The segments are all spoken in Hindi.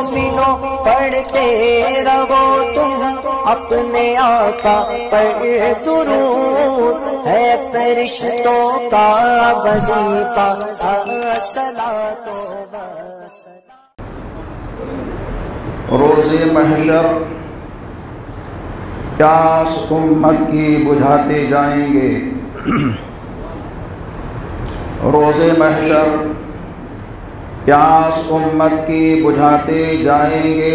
मोमिनो पढ़ते रहो तुम अपने आका पर दुरूद, है फरिश्तों का वजीफा अस्सलातो वस्सलाम। रोज़े महशर प्यास उम्मत की बुझाते जाएंगे। रोज़े महशर प्यास उम्मत की बुझाते जाएंगे,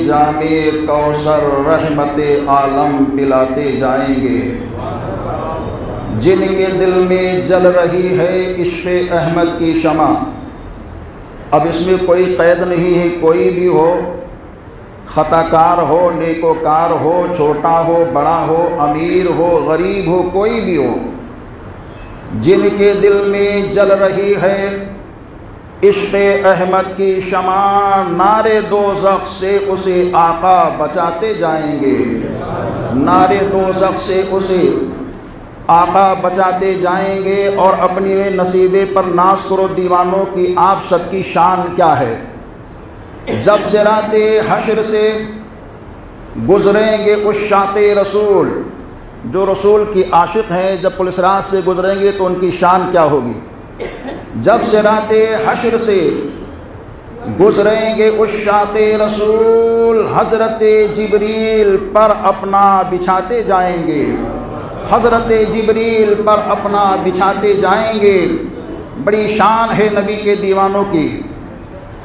जामे कौसर रहमते आलम पिलाते जाएंगे। जिनके दिल में जल रही है इश्क़े अहमद की शमा, अब इसमें कोई क़ैद नहीं है, कोई भी हो, ख़ताकार हो, नेकोकार हो, छोटा हो, बड़ा हो, अमीर हो, गरीब हो, कोई भी हो, जिनके दिल में जल रही है इश्क़े अहमद की शमा, नारे दोज़ख से उसे आका बचाते जाएंगे। नारे दोज़ख से उसे आका बचाते जाएंगे। और अपनी नसीबे पर नाज़ करो दीवानों की आप सबकी शान क्या है। जब सिराते हश्र से गुज़रेंगे उस शाते रसूल, जो रसूल की आशिक़ हैं, जब पुलिस रात से गुज़रेंगे तो उनकी शान क्या होगी। जब सिराते हश्र से गुज़रेंगे उस शाते रसूल, हज़रत जिब्रील पर अपना बिछाते जाएंगे। हज़रत जिब्रील पर अपना बिछाते जाएंगे। बड़ी शान है नबी के दीवानों की,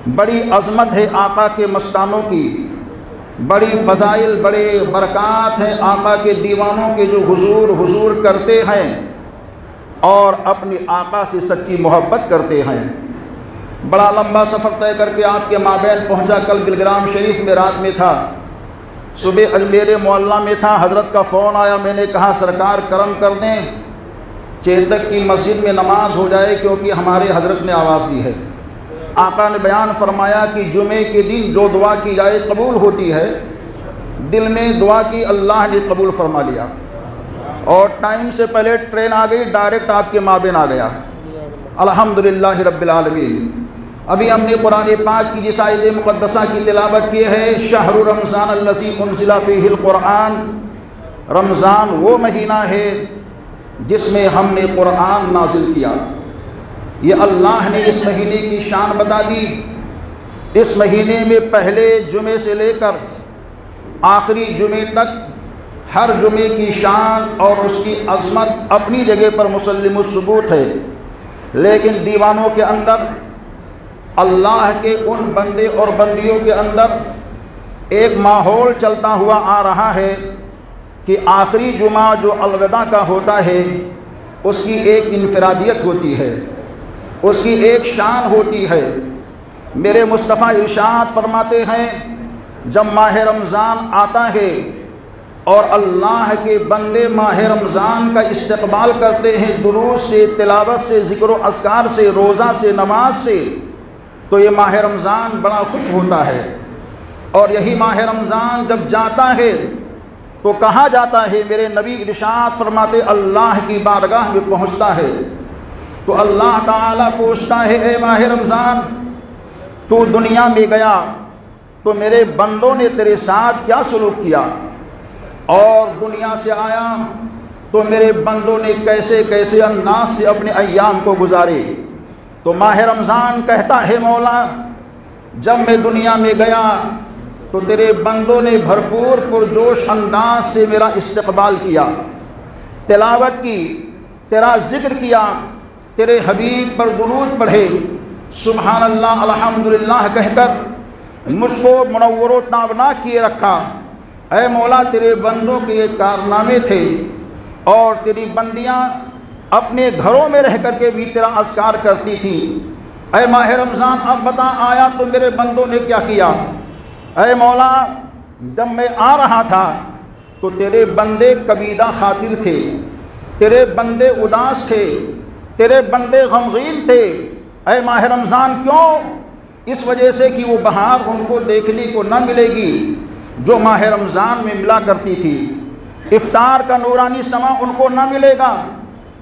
बड़ी अज़मत है आका के मस्तानों की, बड़ी फ़ज़ाइल, बड़े बरक़ात हैं आका के दीवानों के जो हुज़ूर हुज़ूर करते हैं और अपनी आका से सच्ची मोहब्बत करते हैं। बड़ा लंबा सफ़र तय करके आपके माबैन पहुंचा। कल बिलग्राम शरीफ में रात में था, सुबह अजमेर मोहल्ला में था। हज़रत का फ़ोन आया, मैंने कहा सरकार करम कर दें, चेतक की मस्जिद में नमाज हो जाए, क्योंकि हमारे हज़रत ने आवाज़ दी है। आका ने बयान फरमाया कि जुमे के दिन जो दुआ की जाए कबूल होती है। दिल में दुआ की, अल्लाह ने कबूल फरमा लिया और टाइम से पहले ट्रेन आ गई, डायरेक्ट आपके माबेन आ गया। अल्हम्दुलिल्लाह रब्बिल आलमीन। अभी हमने कुरान पाक की जिस आयत मुक़द्दसा की तिलावत की है, शहरु रमज़ान अल्लज़ी उनज़िला फ़ीहिल क़ुरआन, रमज़ान वो महीना है जिसमें हमने कुरान नाज़िल किया। ये अल्लाह ने इस महीने की शान बता दी। इस महीने में पहले जुमे से लेकर आखिरी जुमे तक हर जुमे की शान और उसकी अज़मत अपनी जगह पर मुसल्लिमुस सुबूत है। लेकिन दीवानों के अंदर, अल्लाह के उन बंदे और बंदियों के अंदर एक माहौल चलता हुआ आ रहा है कि आखिरी जुमा जो अलविदा का होता है उसकी एक इनफरादियत होती है, उसकी एक शान होती है। मेरे मुस्तफ़ा इरशाद फरमाते हैं, जब माह रमज़ान आता है और अल्लाह के बंदे माह रमज़ान का इस्तक़बाल करते हैं दुरूद से, तिलावत से, ज़िक्र व अज़कार से, रोज़ा से, नमाज से, तो ये माह रमज़ान बड़ा खुश होता है। और यही माह रमज़ान जब जाता है तो कहाँ जाता है। मेरे नबी इरशाद फरमाते अल्लाह की बारगाह में पहुँचता है तो अल्लाह ताला पूछता है, ए माह रमज़ान, तू दुनिया में गया तो मेरे बंदों ने तेरे साथ क्या सलूक किया, और दुनिया से आया तो मेरे बंदों ने कैसे कैसे अंदाज से अपने अय्याम को गुजारे। तो माह रमज़ान कहता है, मौला, जब मैं दुनिया में गया तो तेरे बंदों ने भरपूर पुरजोश अंदाज से मेरा इस्तक़बाल किया, तिलावत की, तेरा ज़िक्र किया, तेरे हबीब पर दुरूद पढ़े, सुबहान अल्लाह अल्हम्दुलिल्लाह कहकर मुझको मुनव्वर ताबना किए रखा। ऐ मौला, तेरे बंदों के ये कारनामे थे और तेरी बंदियाँ अपने घरों में रह कर के भी तेरा अज़कार करती थी। ऐ माह रमज़ान, अब बता, आया तो मेरे बंदों ने क्या किया। ऐ मौला, जब मैं आ रहा था तो तेरे बंदे कबीदा खातिर थे, तेरे बंदे उदास थे, तेरे बंदे गमगीन थे। ऐ माह रमज़ान, क्यों? इस वजह से कि वो बहार उनको देखने को न मिलेगी जो माह रमज़ान में मिला करती थी। इफ्तार का नूरानी समा उनको न मिलेगा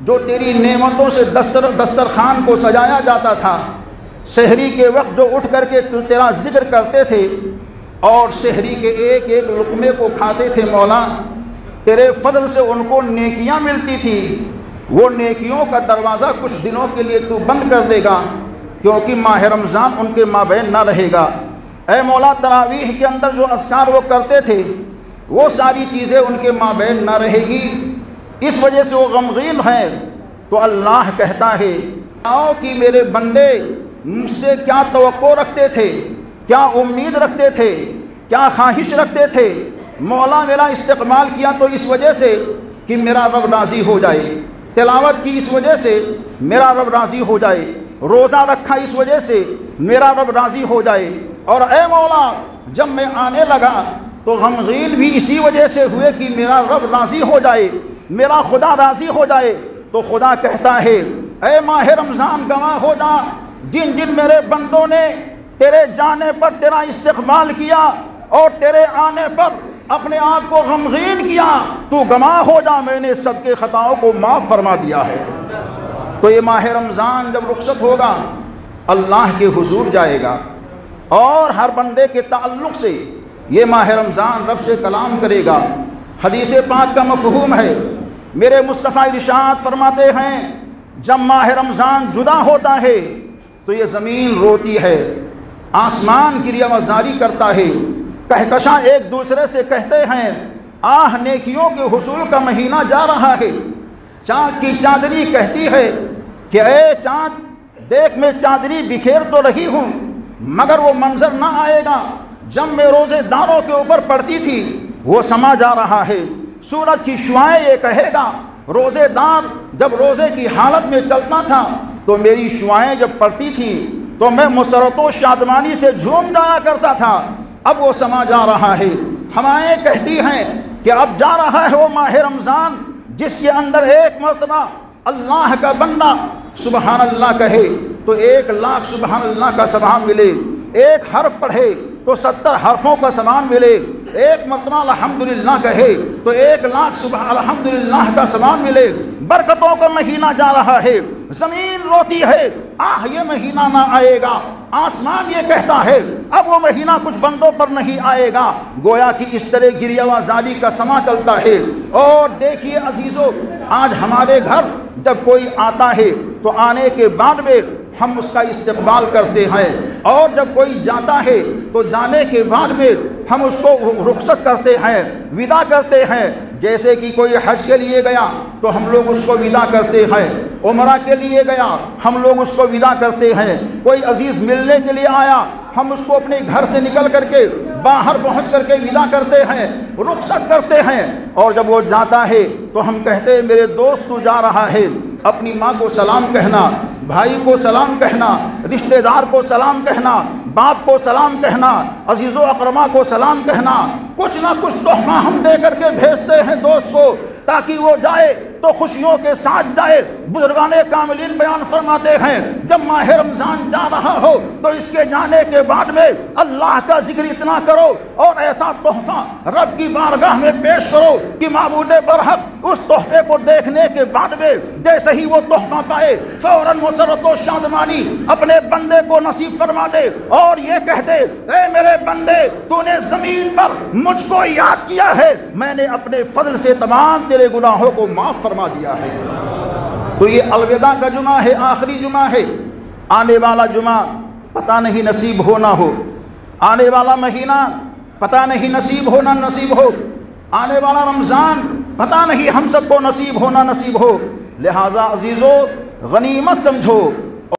जो तेरी नेमतों से दस्तरखान को सजाया जाता था। सहरी के वक्त जो उठ करके तेरा जिक्र करते थे और सहरी के एक एक लुक़मे को खाते थे मौला, तेरे फजल से उनको नेकियां मिलती थी। वो नेकियों का दरवाज़ा कुछ दिनों के लिए तू बंद कर देगा, क्योंकि माह रमज़ान उनके माबैन ना रहेगा। ऐ मौला, तरावीह के अंदर जो अस्कार वो करते थे वो सारी चीज़ें उनके माबैन ना रहेगी, इस वजह से वो गमगीन हैं। तो अल्लाह कहता है आओ कि मेरे बंदे मुझसे क्या तवक्को रखते थे, क्या उम्मीद रखते थे, क्या ख्वाहिश रखते थे। मौला मेरा इस्तेमाल किया तो इस वजह से कि मेरा रब राज़ी हो जाए, तिलावत की इस वजह से मेरा रब राज़ी हो जाए, रोज़ा रखा इस वजह से मेरा रब राज़ी हो जाए। और ए मौला, जब मैं आने लगा तो गमगीन भी इसी वजह से हुए कि मेरा रब राज़ी हो जाए, मेरा खुदा राज़ी हो जाए। तो खुदा कहता है ए माह रमज़ान गवाह हो जा, जिन जिन मेरे बंदों ने तेरे जाने पर तेरा इस्तेमाल किया और तेरे आने पर अपने आप को गमगीन किया, तू गवाह हो जा, मैंने सबके ख़ताओं को माफ़ फरमा दिया है। तो ये माह रमज़ान जब रुखसत होगा अल्लाह के हुजूर जाएगा और हर बंदे के ताल्लुक़ से ये माह रमज़ान रब से कलाम करेगा। हदीस पाक का मफ़हूम है, मेरे मुस्तफ़ा इरशाद फरमाते हैं जब माह रमज़ान जुदा होता है तो ये ज़मीन रोती है, आसमान गिरियावज़ारी करता है, कहकशां एक दूसरे से कहते हैं आह नेकियों के हुसूल का महीना जा रहा है। चाँद की चांदनी कहती है कि ए चाँद देख, मैं चांदनी बिखेर तो रही हूँ मगर वो मंजर ना आएगा जब मैं रोज़ेदारों के ऊपर पड़ती थी, वो समा जा रहा है। सूरज की शुआएं ये कहेगा, रोज़ेदार जब रोज़े की हालत में चलता था तो मेरी शुआएं जब पड़ती थी तो मैं मुसरत व शादमानी से झूम जाया करता था, अब वो समा जा रहा है। हवाएं कहती हैं कि अब जा रहा है वो माह रमज़ान जिसके अंदर एक मरतबा अल्लाह का बंदा सुबहान अल्लाह कहे तो 1 लाख सुबहान अल्लाह का सवाब मिले, एक हर्फ पढ़े तो 70 हर्फों का सवाब मिले, एक मरतबा अल्हम्दुलिल्लाह कहे तो 1 लाख सुबह अल्हम्दुलिल्लाह का सवाब मिले। बरकतों का महीना जा रहा है, ज़मीन रोती है आह ये महीना ना आएगा, आसमान ये कहता है अब वो महीना कुछ बंदों पर नहीं आएगा। गोया कि इस तरह गिरियावज़ारी का समा चलता है। और देखिए अजीज़ों, आज हमारे घर जब कोई आता है तो आने के बाद में हम उसका इस्तकबाल करते हैं, और जब कोई जाता है तो जाने के बाद में हम उसको रुखसत करते हैं, विदा करते हैं। जैसे कि कोई हज के लिए गया तो हम लोग उसको विदा करते हैं, उमरा के लिए गया हम लोग उसको विदा करते हैं, कोई अजीज़ मिलने के लिए आया हम उसको अपने घर से निकल करके बाहर पहुंच करके विदा करते हैं, रुखसत करते हैं। और जब वो जाता है तो हम कहते हैं मेरे दोस्त तू जा रहा है, अपनी माँ को सलाम कहना, भाई को सलाम कहना, रिश्तेदार को सलाम कहना, बाप को सलाम कहना, अजीज़ो अकरमा को सलाम कहना, कुछ ना कुछ तोहफा हम दे करके भेजते हैं दोस्त को ताकि वो जाए तो खुशियों के साथ जाए। बुजुर्गाने कामिलीन बयान फरमाते हैं जब माह रमज़ान जा रहा हो तो इसके जाने के बाद में अल्लाह का जिक्र इतना करो और ऐसा तोहफा रब की बारगाह में पेश करो कि माबूदे बरहक उस तोहफे को देखने के बाद में जैसे ही वो तोहफा पाए फौरन मुसरत व शादमानी अपने बंदे को नसीब फरमा दे और ये कह दे ए मेरे बंदे तूने ज़मीन पर मुझको याद किया है, मैंने अपने फजल से तमाम तेरे गुनाहों को माफ़ फरमा दिया है। तो ये अलविदा का जुमा है, आखिरी जुमा है। आने वाला जुमा पता नहीं नसीब हो ना हो, आने वाला महीना पता नहीं नसीब हो ना नसीब हो, आने वाला रमज़ान पता नहीं हम सबको नसीब हो ना नसीब हो। लिहाजा अजीज़ों गनीमत समझो